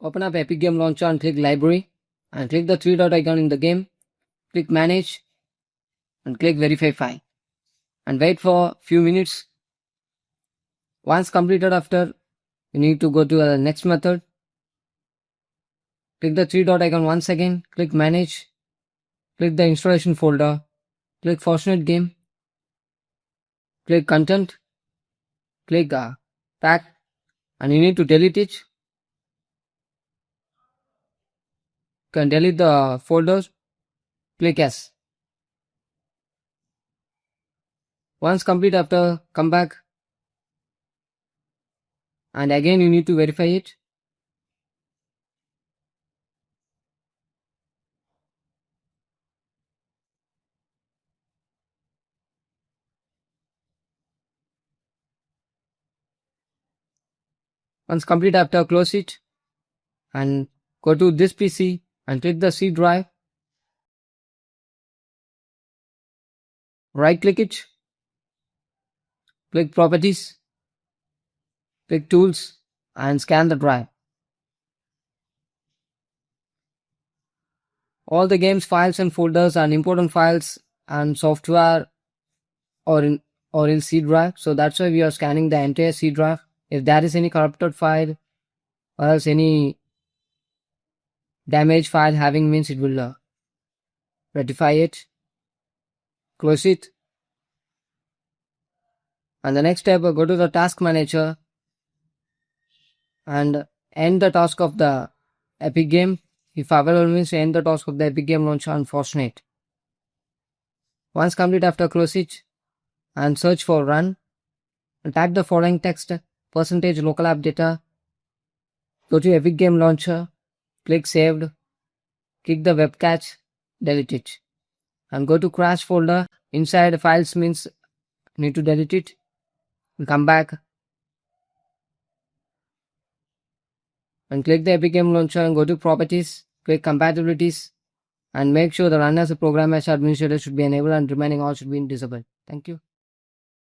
Open up Epic Game Launcher and click Library and click the three dot icon in the game. Click Manage and click Verify File and wait for few minutes. Once completed after, you need to go to the next method. Click the three dot icon once again, click Manage, click the installation folder, click Fortnite game, click Content, click Pack, and you need to delete it. You can delete the folders, click Yes. Once complete after, come back and again you need to verify it. Once complete after, close it and go to this PC and click the C drive. Right click it, click Properties, click Tools and scan the drive. All the games, files and folders and important files and software are in C drive. So that's why we are scanning the entire C drive. If there is any corrupted file or else any damaged file having, means it will rectify it. Close it. And the next step, go to the task manager and end the task of the Epic game. If available, means end the task of the Epic game launcher on Fortnite. Once complete after, close it and search for run and type the following text: %local app data. Go to Epic game launcher, click saved, click the web cache, delete it, and go to crash folder. Inside files, means need to delete it. Come back and click the Epic game launcher and go to properties, click compatibilities, and make sure the run as a program as administrator should be enabled and remaining all should be disabled. Thank you.